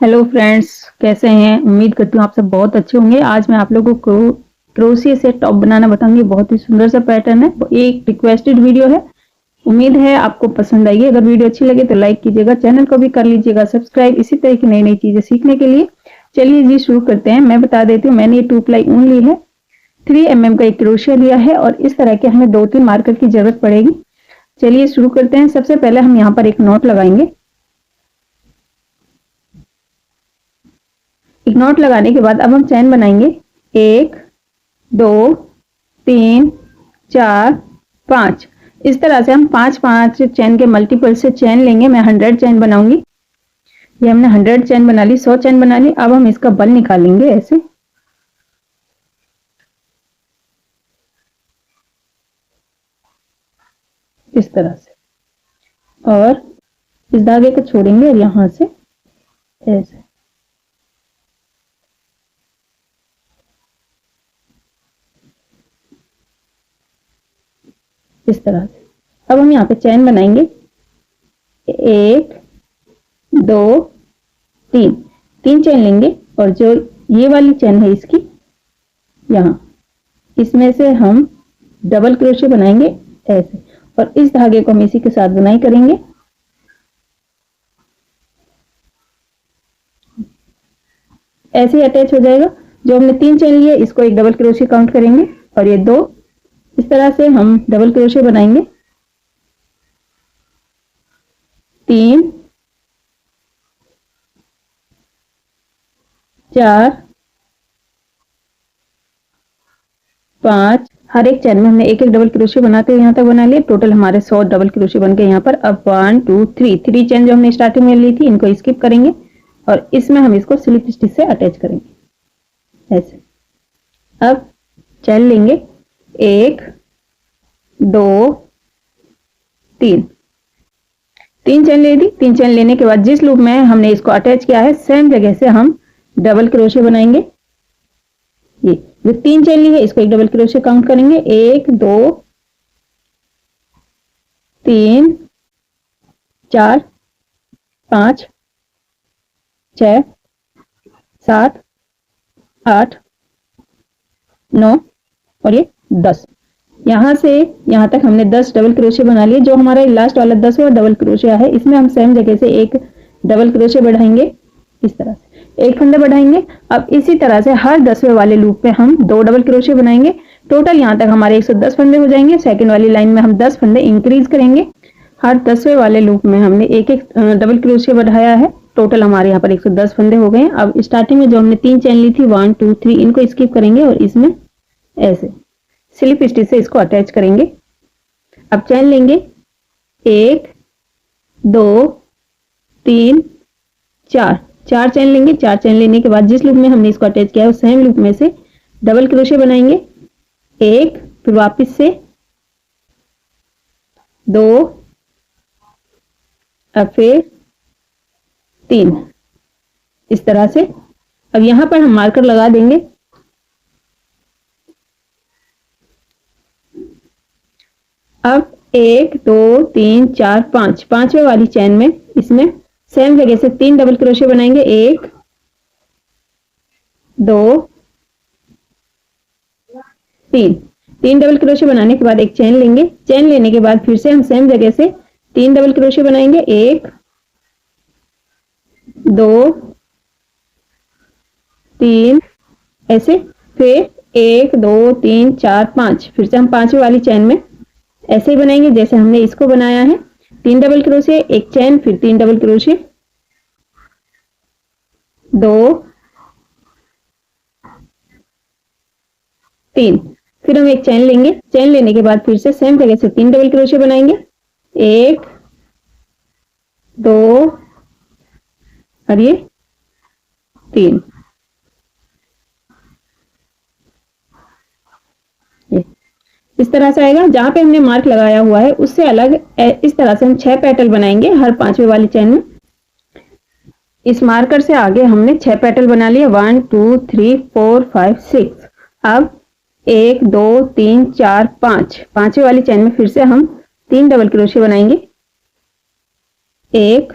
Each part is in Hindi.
हेलो फ्रेंड्स, कैसे हैं? उम्मीद करती हूँ आप सब बहुत अच्छे होंगे। आज मैं आप लोगों को क्रोशिया से टॉप बनाना बताऊंगी। बहुत ही सुंदर सा पैटर्न है। एक रिक्वेस्टेड वीडियो है। उम्मीद है आपको पसंद आएगी। अगर वीडियो अच्छी लगे तो लाइक कीजिएगा, चैनल को भी कर लीजिएगा सब्सक्राइब, इसी तरह की नई नई चीजें सीखने के लिए। चलिए जी शुरू करते हैं। मैं बता देती हूँ, मैंने ये 2 प्लाई ऊन ली है, 3 mm का एक क्रोशिया लिया है और इस तरह के हमें 2-3 मार्कर की जरूरत पड़ेगी। चलिए शुरू करते हैं। सबसे पहले हम यहाँ पर एक नॉट लगाएंगे। एक नॉट लगाने के बाद अब हम चैन बनाएंगे। 1 2 3 4 5। इस तरह से हम 5 चैन के मल्टीपल से चैन लेंगे। मैं 100 चैन बनाऊंगी। ये हमने 100 चैन बना ली, 100 चैन बना ली। अब हम इसका बल निकालेंगे ऐसे, इस तरह से, और इस धागे को छोड़ेंगे और यहां से ऐसे, इस तरह से। अब हम यहाँ पे चैन बनाएंगे। 1 2 3, 3 चैन लेंगे और जो ये वाली चैन है इसकी यहाँ, इसमें से हम डबल क्रोशे बनाएंगे ऐसे, और इस धागे को हम इसी के साथ बुनाई करेंगे। ऐसे ही अटैच हो जाएगा। जो हमने 3 चैन लिए इसको एक डबल क्रोशे काउंट करेंगे और ये 2, इस तरह से हम डबल क्रोशे बनाएंगे। 3 4 5, हर एक चैन में हमने एक एक डबल क्रोशे बनाते हुए यहाँ तक बना लिया। टोटल हमारे 100 डबल क्रोशे बन गए यहाँ पर। अब 1 2 3 चैन जो हमने स्टार्टिंग में ली थी इनको स्किप करेंगे और इसमें हम इसको स्लिप स्टिच से अटैच करेंगे ऐसे। अब चैन लेंगे। 1 2 3, 3 चैन ले ली। 3 चैन लेने के बाद जिस लूप में हमने इसको अटैच किया है सेम जगह से हम डबल क्रोशे बनाएंगे। ये जो 3 चैन ली है इसको एक डबल क्रोशे काउंट करेंगे। 1 2 3 4 5 6 7 8 9 और ये 10। यहां से यहां तक हमने 10 डबल क्रोशे बना लिए। जो हमारा लास्ट वाला 10वां डबल क्रोशिया है इसमें हम सेम जगह से एक डबल क्रोशे बढ़ाएंगे, इस तरह से एक फंदे बढ़ाएंगे। अब इसी तरह से हर 10वें वाले लूप में हम 2 डबल क्रोशे बनाएंगे। टोटल यहां तक हमारे 110 फंदे हो जाएंगे। सेकंड वाली लाइन में हम 10 फंदे इंक्रीज करेंगे। हर 10वें वाले लूप में हमने एक एक डबल क्रोशे बढ़ाया है। टोटल हमारे यहाँ पर 110 फंदे हो गए। अब स्टार्टिंग में जो हमने 3 चैन ली थी 1 2 3 इनको स्किप करेंगे और इसमें ऐसे स्लिप स्टिच से इसको अटैच करेंगे। अब चैन लेंगे। 1 2 3 4, 4 चैन लेंगे। 4 चैन लेने के बाद जिस लूप में हमने इसको अटैच किया है उस सेम लूप में से डबल क्रोशे बनाएंगे। 1, फिर वापस से 2, अब फिर 3, इस तरह से। अब यहां पर हम मार्कर लगा देंगे। अब 1 2 3 4 5, 5वें वाली चैन में इसमें सेम जगह से 3 डबल क्रोशे बनाएंगे। 1 2 3, 3 डबल क्रोशे बनाने के बाद एक चैन लेंगे। चैन लेने के बाद फिर से हम सेम जगह से 3 डबल क्रोशे बनाएंगे। 1 2 3 ऐसे, फिर 1 2 3 4 5, फिर से हम 5वीं वाली चैन में ऐसे ही बनाएंगे जैसे हमने इसको बनाया है। 3 डबल क्रोशे, एक चैन, फिर 3 डबल क्रोशे, 2 3, फिर हम एक चैन लेंगे। चैन लेने के बाद फिर से सेम जगह से 3 डबल क्रोशे बनाएंगे। 1 2 और ये 3, इस तरह से आएगा। जहां पे हमने मार्क लगाया हुआ है उससे अलग इस तरह से हम 6 पेटल बनाएंगे हर 5वें वाली चैन में। इस मार्कर से आगे हमने 6 पेटल बना लिए। 1 2 3 4 5 6। अब 1 2 3 4 5, 5वीं वाली चैन में फिर से हम 3 डबल क्रोशे बनाएंगे। 1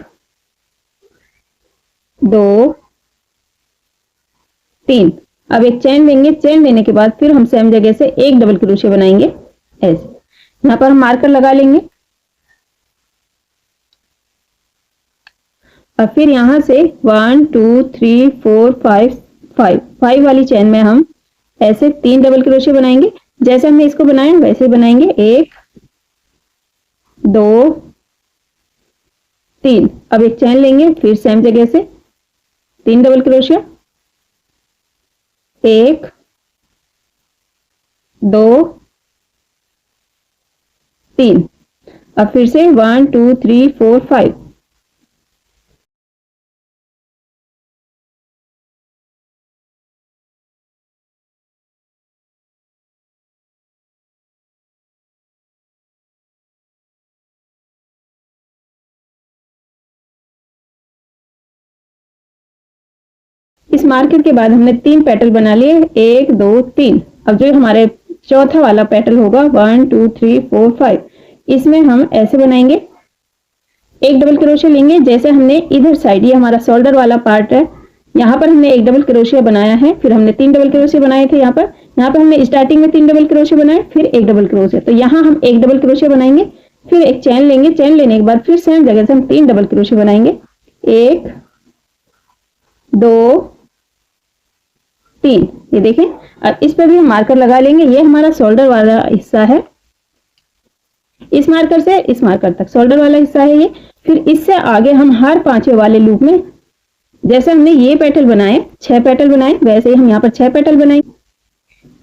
2 3। अब एक चेन लेंगे, चेन लेने के बाद फिर हम सेम जगह से एक डबल क्रोशिया बनाएंगे ऐसे। यहां पर हम मार्कर लगा लेंगे और फिर यहां से 1 2 3 4 5 5 वाली चेन में हम ऐसे 3 डबल क्रोशिया बनाएंगे। जैसे हमने इसको बनाया वैसे बनाएंगे, 1 2 3। अब एक चेन लेंगे, फिर सेम जगह से 3 डबल क्रोशिया, 1 2 3। अब फिर से 1 2 3 4 5। इस मार्कर के बाद हमने 3 पेटल बना लिए, 1 2 3। अब जो हमारे चौथा वाला पेटल होगा 1 2 3 4 5, इसमें हम ऐसे बनाएंगे, एक डबल क्रोशिया लेंगे। जैसे हमने इधर साइड, ये हमारा शोल्डर वाला पार्ट है, यहाँ पर हमने एक डबल क्रोशिया बनाया है, फिर हमने 3 डबल क्रोशिया बनाए थे। यहाँ पर हमने स्टार्टिंग में 3 डबल क्रोशिया बनाए, फिर एक डबल क्रोशिया। तो यहाँ हम एक डबल क्रोशिया बनाएंगे, फिर एक चैन लेंगे, चैन लेने के बाद फिर सेम जगह से हम 3 डबल क्रोशिया बनाएंगे, 1 2 3। ये देखें। अब इस पर भी हम मार्कर लगा लेंगे। ये हमारा शोल्डर वाला हिस्सा है, इस मार्कर से इस मार्कर तक शोल्डर वाला हिस्सा है ये। फिर इससे आगे हम हर 5वें वाले लूप में, जैसे हमने ये पेटल बनाए 6 पेटल बनाए, वैसे ही हम यहाँ पर 6 पेटल बनाएंगे।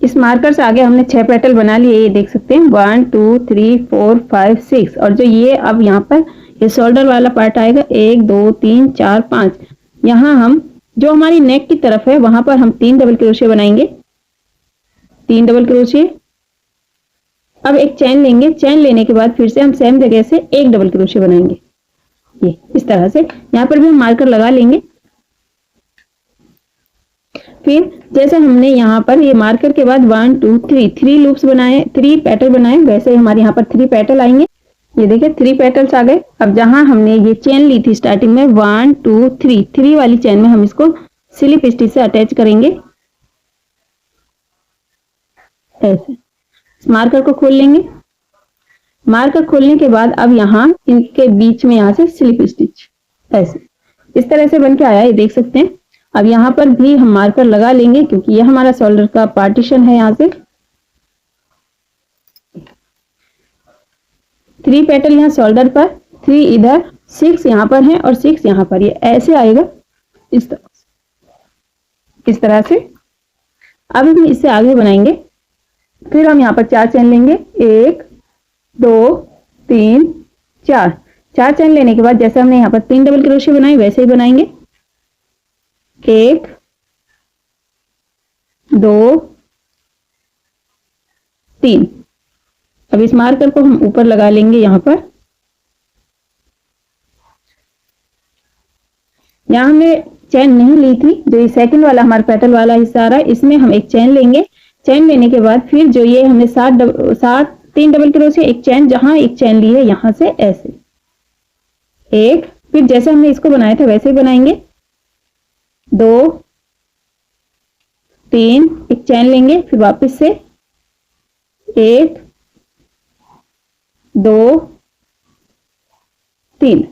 इस मार्कर से आगे हमने 6 पेटल बना लिए, ये देख सकते हैं 1 2 3 4 5 6। और जो ये अब यहाँ पर ये शोल्डर वाला पार्ट आएगा, 1 2 3 4 5। यहाँ हम जो हमारी नेक की तरफ है वहां पर हम 3 डबल क्रोशिया बनाएंगे, 3 डबल क्रोशिया। अब एक चैन लेंगे, चैन लेने के बाद फिर से हम सेम जगह से एक डबल क्रोशिया बनाएंगे, ये इस तरह से। यहाँ पर भी हम मार्कर लगा लेंगे। फिर जैसे हमने यहाँ पर ये मार्कर के बाद 1 2 3 3 लूप्स बनाए, 3 पेटल बनाए, वैसे ही हमारे यहाँ पर 3 पेटल आएंगे। ये देखिए 3 पेटल्स आ गए। अब जहां हमने ये चेन ली थी स्टार्टिंग में 1 2 3, 3 वाली चेन में हम इसको स्लिप स्टिच से अटैच करेंगे ऐसे। मार्कर को खोल लेंगे, मार्कर खोलने के बाद अब यहाँ इनके बीच में यहाँ से स्लिप स्टिच ऐसे इस तरह से बन के आया, ये देख सकते हैं। अब यहाँ पर भी हम मार्कर लगा लेंगे क्योंकि ये हमारा शोल्डर का पार्टीशन है। यहाँ से 3 पेटल यहाँ शोल्डर पर, 3 इधर, 6 यहाँ पर है और 6 यहाँ पर, ये ऐसे आएगा इस तरह से। अब हम इससे आगे बनाएंगे। फिर हम यहाँ पर 4 चैन लेंगे, 1 2 3 4। 4 चैन लेने के बाद जैसे हमने यहाँ पर 3 डबल क्रोशिया बनाए वैसे ही बनाएंगे, 1 2 3। अब इस मार्कर को हम ऊपर लगा लेंगे। यहाँ पर यहाँ हमने चैन नहीं ली थी, जो ये सेकंड वाला हमारा पेटल वाला हिस्सा आ रहा है, इसमें हम एक चैन लेंगे। चैन लेने के बाद फिर जो ये हमने 3 डबल क्रोशिया, एक चैन, जहां एक चैन ली है यहां से ऐसे एक, फिर जैसे हमने इसको बनाया था वैसे ही बनाएंगे, 2 3, एक चैन लेंगे, फिर वापस से 1 2 3।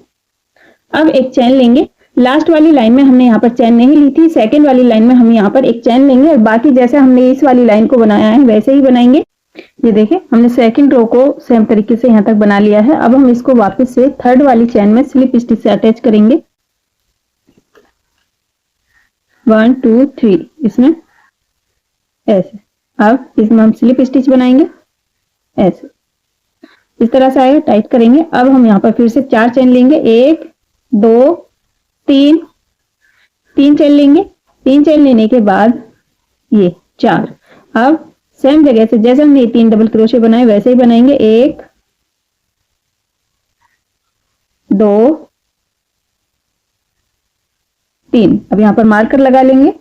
अब एक चैन लेंगे। लास्ट वाली लाइन में हमने यहाँ पर चैन नहीं ली थी, सेकंड वाली लाइन में हम यहाँ पर एक चैन लेंगे और बाकी जैसे हमने इस वाली लाइन को बनाया है वैसे ही बनाएंगे। ये देखें, हमने सेकंड रो को सेम तरीके से यहाँ तक बना लिया है। अब हम इसको वापस से थर्ड वाली चैन में स्लिप स्टिच से अटैच करेंगे, 1 2 3 इसमें ऐसे। अब इसमें हम स्लिप स्टिच बनाएंगे ऐसे, इस तरह से आएगा, टाइट करेंगे। अब हम यहाँ पर फिर से 4 चैन लेंगे, 1 2 3, 3 चैन लेंगे। 3 चैन लेने के बाद ये 4। अब सेम जगह से जैसे हमने 3 डबल क्रोशिया बनाए वैसे ही बनाएंगे, 1 2 3। अब यहाँ पर मार्कर लगा लेंगे।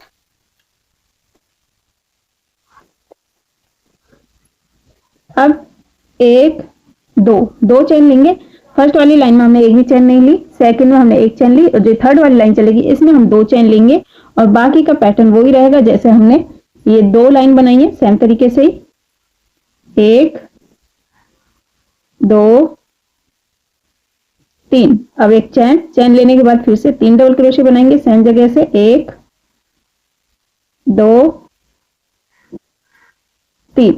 अब 1 2 चैन लेंगे, फर्स्ट वाली लाइन में हमने एक भी चेन नहीं ली, सेकंड में हमने एक चेन ली, और जो थर्ड वाली लाइन चलेगी इसमें हम 2 चेन लेंगे और बाकी का पैटर्न वही रहेगा जैसे हमने ये 2 लाइन बनाई है सेम तरीके से ही। 1 2 3। अब एक चेन लेने के बाद फिर से 3 डबल क्रोशिया बनाएंगे सेम जगह से। 1 2 3।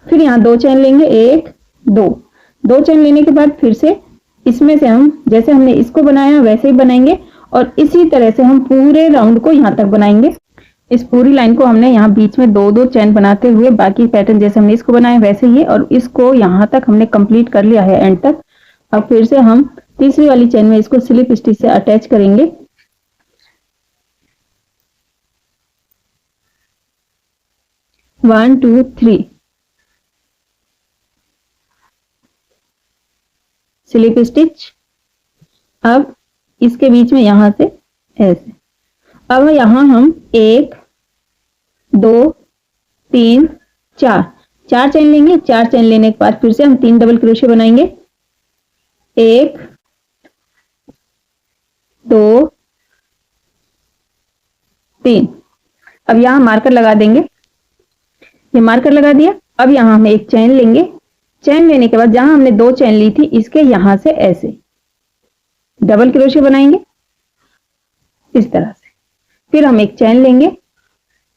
फिर यहाँ 2 चेन लेंगे, 1 2 चेन लेने के बाद फिर से इसमें से हम जैसे हमने इसको बनाया वैसे ही बनाएंगे और इसी तरह से हम पूरे राउंड को यहाँ तक बनाएंगे। इस पूरी लाइन को हमने यहाँ बीच में 2 चेन बनाते हुए बाकी पैटर्न जैसे हमने इसको बनाया वैसे ही है और इसको यहाँ तक हमने कंप्लीट कर लिया है एंड तक। अब फिर से हम तीसरी वाली चेन में इसको स्लिप स्टिच से अटैच करेंगे। One two three, slip stitch. अब इसके बीच में यहां से ऐसे। अब यहां हम 1 2 3 4 चेन लेंगे। 4 चेन लेने के बाद फिर से हम 3 डबल क्रोशिया बनाएंगे। 1 2 3। अब यहां मार्कर लगा देंगे, ये मार्कर लगा दिया। अब यहां हम एक चेन लेंगे। चेन लेने के बाद जहां हमने 2 चेन ली थी इसके यहां से ऐसे डबल क्रोशिया बनाएंगे इस तरह से। फिर हम एक चेन लेंगे।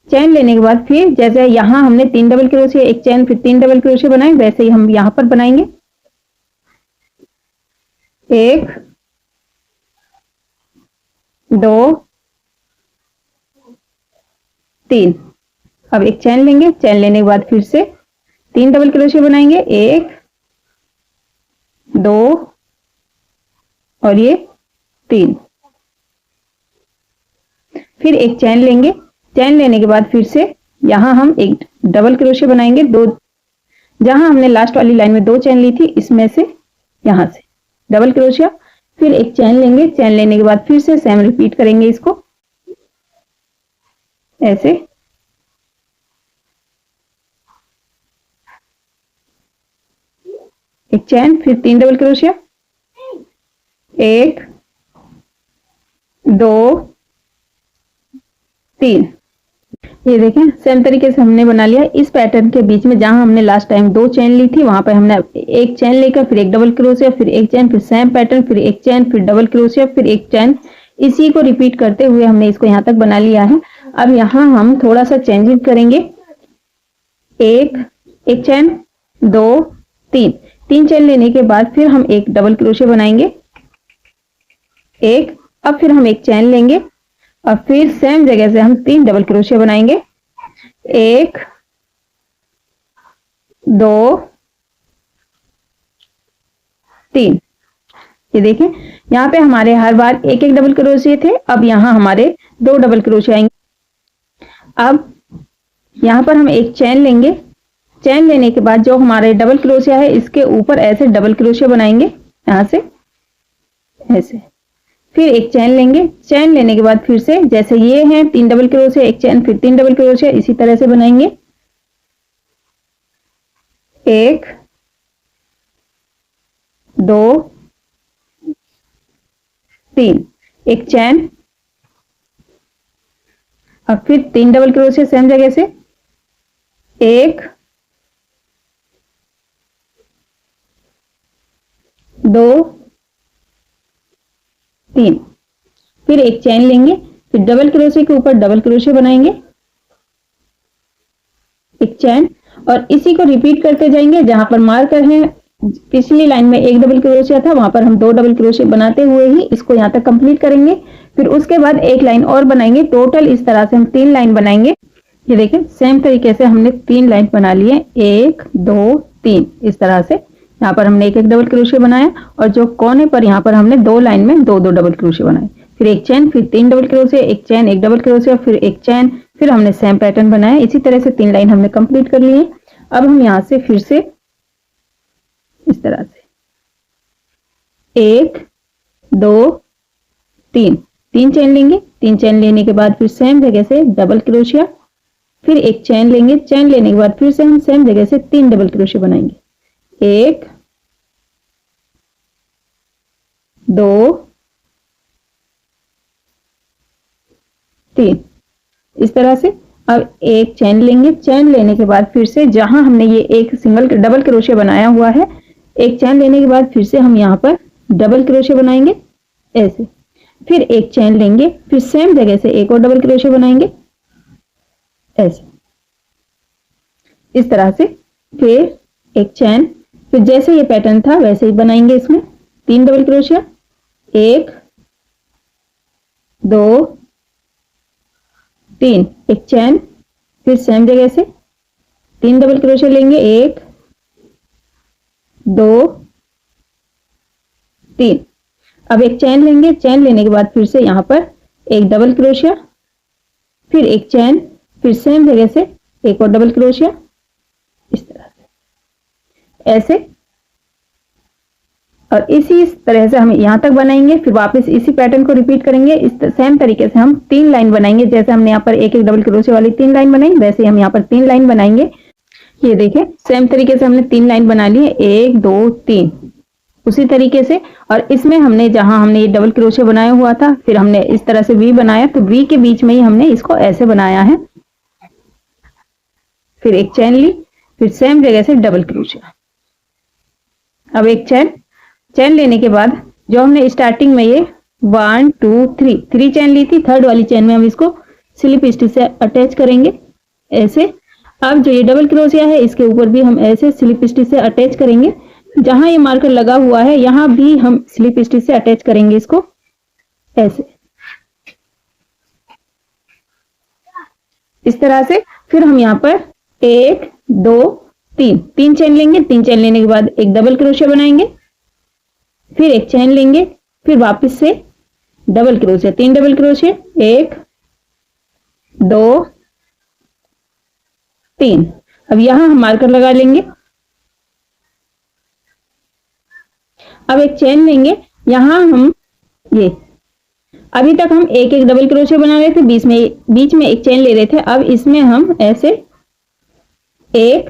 चेन लेने के बाद फिर जैसे यहां हमने 3 डबल क्रोशिया, एक चेन, फिर 3 डबल क्रोशिया बनाए वैसे ही हम यहां पर बनाएंगे। 1 2 3। अब एक चेन लेंगे। चेन लेने के बाद फिर से 3 डबल क्रोशिया बनाएंगे। 1 2 और ये 3। फिर एक चेन लेंगे। चेन लेने के बाद फिर से यहां हम एक डबल क्रोशिया बनाएंगे। 2 जहां हमने लास्ट वाली लाइन में 2 चेन ली थी इसमें से यहां से डबल क्रोशिया। फिर एक चेन लेंगे। चेन लेने के बाद फिर से सेम रिपीट करेंगे इसको ऐसे। एक चेन, फिर 3 डबल क्रोशिया। 1 2 3। ये देखें सेम तरीके से हमने बना लिया। इस पैटर्न के बीच में जहां हमने लास्ट टाइम 2 चेन ली थी वहां पर हमने एक चेन लेकर फिर एक डबल क्रोशिया, फिर एक चेन, फिर सेम पैटर्न, फिर एक चेन, फिर डबल क्रोशिया, फिर एक चेन। इसी को रिपीट करते हुए हमने इसको यहां तक बना लिया है। अब यहां हम थोड़ा सा चेंजिंग करेंगे। एक चेन, 2 3 चेन लेने के बाद फिर हम एक डबल क्रोशिया बनाएंगे। अब फिर हम एक चेन लेंगे और फिर सेम जगह से हम 3 डबल क्रोशिया बनाएंगे। 1 2 3। ये देखें यहाँ पे हमारे हर बार एक एक डबल क्रोशिया थे, अब यहाँ हमारे 2 डबल क्रोशिया आएंगे। अब यहाँ पर हम एक चेन लेंगे। चेन लेने के बाद जो हमारे डबल क्रोशिया है इसके ऊपर ऐसे डबल क्रोशिया बनाएंगे यहां से ऐसे। फिर एक चेन लेंगे। चेन लेने के बाद फिर से जैसे ये हैं 3 डबल क्रोशिया, एक चेन, फिर 3 डबल क्रोशिया, इसी तरह से बनाएंगे। 1 2 3। एक चेन और फिर 3 डबल क्रोशिया सेम जगह से। 1 2 3। फिर एक चेन लेंगे, फिर डबल क्रोशिया के ऊपर डबल क्रोशिया बनाएंगे, एक चेन, और इसी को रिपीट करते जाएंगे। जहां पर मार्कर है पिछली लाइन में एक डबल क्रोशिया था वहां पर हम 2 डबल क्रोशिया बनाते हुए ही इसको यहां तक कंप्लीट करेंगे। फिर उसके बाद एक लाइन और बनाएंगे। टोटल इस तरह से हम 3 लाइन बनाएंगे। ये देखें सेम तरीके से हमने 3 लाइन बना लिए, 1 2 3 इस तरह से। यहाँ पर हमने एक एक डबल क्रोशिया बनाया और जो कोने पर यहाँ पर हमने 2 लाइन में 2 डबल क्रोशिया बनाए। फिर एक चेन, फिर 3 डबल क्रोशिया, एक चेन, एक डबल क्रोशिया, फिर एक चेन, फिर हमने सेम पैटर्न बनाया। इसी तरह से 3 लाइन हमने कंप्लीट कर लिए। अब हम यहाँ से फिर से इस तरह से 1 2 3 चेन लेंगे। 3 चेन लेने के बाद फिर सेम जगह से डबल क्रोशिया, फिर एक चेन लेंगे। चेन लेने के बाद फिर से हम सेम जगह से 3 डबल क्रोशिया बनाएंगे। 1 2 3 इस तरह से। अब एक चैन लेंगे, चैन लेने के बाद फिर से जहां हमने ये एक सिंगल डबल क्रोशिया बनाया हुआ है, एक चैन लेने के बाद फिर से हम यहाँ पर डबल क्रोशिया बनाएंगे ऐसे, फिर एक चैन लेंगे, फिर सेम जगह से एक और डबल क्रोशिया बनाएंगे ऐसे, इस तरह से। फिर एक चैन, फिर जैसे ये पैटर्न था वैसे ही बनाएंगे, इसमें 3 डबल क्रोशिया, 1 2 3, एक चैन, फिर सेम जगह से 3 डबल क्रोशिया लेंगे, 1 2 3। अब एक चैन लेंगे, चैन लेने के बाद फिर से यहां पर एक डबल क्रोशिया, फिर एक चैन, फिर सेम जगह से एक और डबल क्रोशिया, इस तरह से ऐसे। और इसी तरह से हम यहां तक बनाएंगे, फिर वापस इसी पैटर्न को रिपीट करेंगे। इस सेम तरीके से हम 3 लाइन बनाएंगे, जैसे हमने यहाँ पर एक एक डबल क्रोशिया वाली 3 लाइन बनाई, वैसे ही हम यहाँ पर 3 लाइन बनाएंगे। ये देखें, सेम तरीके से हमने 3 लाइन बना ली है, 1 2 3 उसी तरीके से। और इसमें हमने जहां हमने ये डबल क्रोशिया बनाया हुआ था, फिर हमने इस तरह से वी बनाया, तो वी के बीच में ही हमने इसको ऐसे बनाया है। फिर एक चैन ली, फिर सेम जगह से डबल क्रोशिया। अब एक चैन, चैन लेने के बाद जो हमने स्टार्टिंग में ये 1 2 3 चैन ली थी, थर्ड वाली चैन में हम इसको स्लिप स्टिच से अटैच करेंगे ऐसे। अब जो ये डबल क्रोशिया है इसके ऊपर भी हम ऐसे स्लिप स्टिच से अटैच करेंगे, जहां ये मार्कर लगा हुआ है यहां भी हम स्लिप स्टिच से अटैच करेंगे इसको ऐसे, इस तरह से। फिर हम यहाँ पर 1 2 3 चैन लेंगे, 3 चैन लेने के बाद एक डबल क्रोशिया बनाएंगे, फिर एक चैन लेंगे, फिर वापस से डबल क्रोशिया, 3 डबल क्रोशिया, 1 2 3। अब यहां हम मार्कर लगा लेंगे। अब एक चैन लेंगे, यहां हम ये अभी तक हम एक एक डबल क्रोशिया बना रहे थे, बीच में एक चैन ले रहे थे। अब इसमें हम ऐसे 1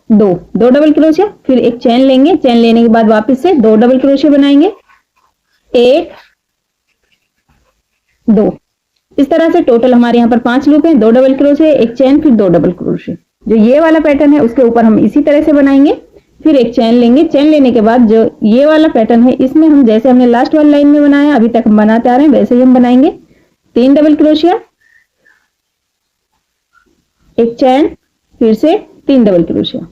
2 डबल क्रोशिया, फिर एक चैन लेंगे, चैन लेने के बाद वापस से 2 डबल क्रोशिया बनाएंगे, 1 2। इस तरह से टोटल हमारे यहाँ पर 5 लूप हैं, 2 डबल क्रोशिया, एक चैन, फिर 2 डबल क्रोशिया। जो ये वाला पैटर्न है उसके ऊपर हम इसी तरह से बनाएंगे। फिर एक चैन लेंगे, चैन लेने के बाद जो ये वाला पैटर्न है इसमें हम जैसे हमने लास्ट वाली लाइन में बनाया, अभी तक हम बनाते आ रहे हैं वैसे ही हम बनाएंगे। 3 डबल क्रोशिया, एक चैन, फिर से 3 डबल क्रोशिया।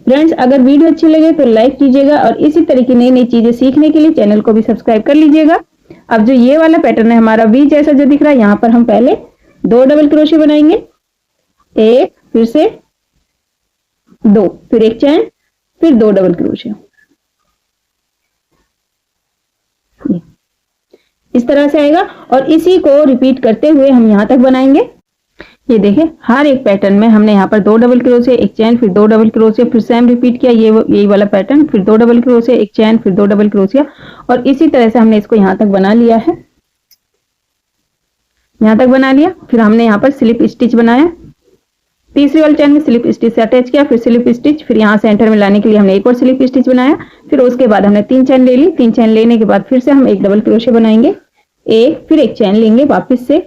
फ्रेंड्स, अगर वीडियो अच्छी लगे तो लाइक कीजिएगा और इसी तरह की नई नई चीजें सीखने के लिए चैनल को भी सब्सक्राइब कर लीजिएगा। अब जो ये वाला पैटर्न है हमारा वी जैसा जो दिख रहा है, यहाँ पर हम पहले 2 डबल क्रोशिया बनाएंगे, 1, फिर से 2, फिर एक चैन, फिर 2 डबल क्रोशिया, इस तरह से आएगा। और इसी को रिपीट करते हुए हम यहां तक बनाएंगे। ये देखें, हर एक पैटर्न में हमने यहाँ पर 2 डबल क्रोशिया, एक चैन, फिर 2 डबल क्रोशिया, फिर सेम रिपीट किया यही वाला पैटर्न, फिर 2 डबल क्रोशिया, एक चैन, फिर 2 डबल क्रोशिया। और इसी तरह से हमने इसको यहां तक बना लिया है, यहां तक बना लिया। फिर हमने यहाँ पर स्लिप स्टिच बनाया, तीसरी वाली चैन में स्लिप स्टिच से अटैच किया, फिर स्लिप स्टिच, फिर यहाँ सेंटर में लाने के लिए हमने एक और स्लिप स्टिच बनाया। फिर उसके बाद हमने 3 चैन ले ली, 3 चैन लेने के बाद फिर से हम एक डबल क्रोशिया बनाएंगे, एक, फिर एक चैन लेंगे, वापस से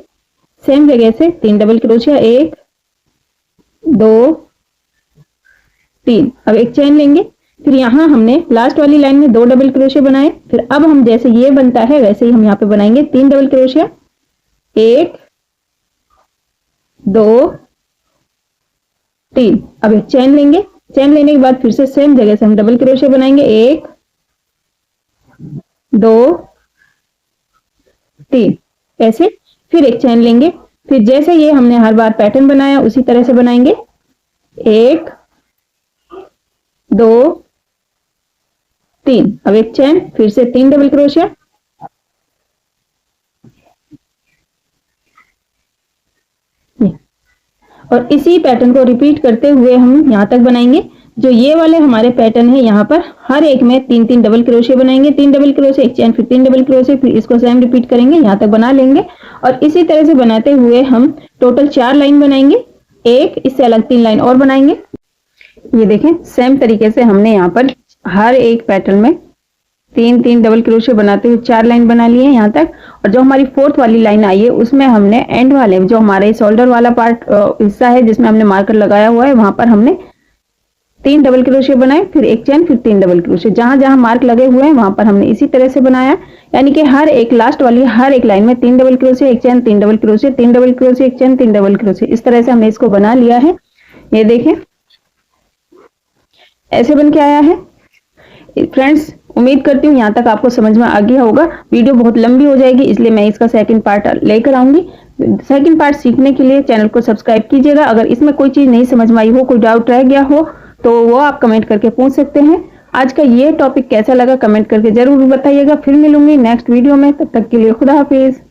सेम जगह से 3 डबल क्रोशिया, 1 2 3। अब एक चैन लेंगे, फिर यहाँ हमने लास्ट वाली लाइन में 2 डबल क्रोशिया बनाए। फिर अब हम जैसे ये बनता है वैसे ही हम यहाँ पे बनाएंगे 3 डबल क्रोशिया, 1 2 3। अब एक चैन लेंगे, चैन लेने के बाद फिर से सेम जगह से हम डबल क्रोशिया बनाएंगे, 1 2 3 ऐसे। फिर एक चैन लेंगे, फिर जैसे ये हमने हर बार पैटर्न बनाया उसी तरह से बनाएंगे, 1 2 3। अब एक चैन, फिर से 3 डबल क्रोशिया, और इसी पैटर्न को रिपीट करते हुए हम यहां तक बनाएंगे। जो ये वाले हमारे पैटर्न है यहाँ पर हर एक में 3 डबल क्रोशिया बनाएंगे, 3 डबल क्रोशिया, एक चैन, फिर 3 डबल क्रोशिया, फिर इसको सेम रिपीट करेंगे, यहाँ तक बना लेंगे। और इसी तरह से बनाते हुए हम टोटल 4 लाइन बनाएंगे, एक इससे अलग 3 लाइन और बनाएंगे। ये देखें सेम तरीके से हमने यहाँ पर हर एक पैटर्न में 3 डबल क्रोशे बनाते हुए 4 लाइन बना लिए हैं यहाँ तक। और जो हमारी फोर्थ वाली लाइन आई है उसमें हमने एंड वाले जो हमारे शोल्डर वाला पार्ट हिस्सा है जिसमें हमने मार्कर लगाया हुआ है वहां पर हमने 3 डबल क्रोशे बनाए, फिर एक चेन, फिर 3 डबल क्रोशे। जहां जहां मार्क लगे हुए हैं वहां पर हमने इसी तरह से बनाया, यानी कि हर एक लास्ट वाली हर एक लाइन में 3 डबल क्रोशे, एक chain, 3 double crochet, 3 double crochet, एक चेन, 3 डबल क्रोशे। इस तरह से हमने इसको बना लिया है। ये देखें ऐसे बन के आया है। फ्रेंड्स उम्मीद करती हूँ यहाँ तक आपको समझ में आ गया होगा। वीडियो बहुत लंबी हो जाएगी इसलिए मैं इसका सेकंड पार्ट लेकर आऊंगी। सेकंड पार्ट सीखने के लिए चैनल को सब्सक्राइब कीजिएगा। अगर इसमें कोई चीज नहीं समझ में आई हो, कोई डाउट रह गया हो तो वो आप कमेंट करके पूछ सकते हैं। आज का ये टॉपिक कैसा लगा कमेंट करके जरूर बताइएगा। फिर मिलूंगी नेक्स्ट वीडियो में, तब तक के लिए खुदा हाफिज।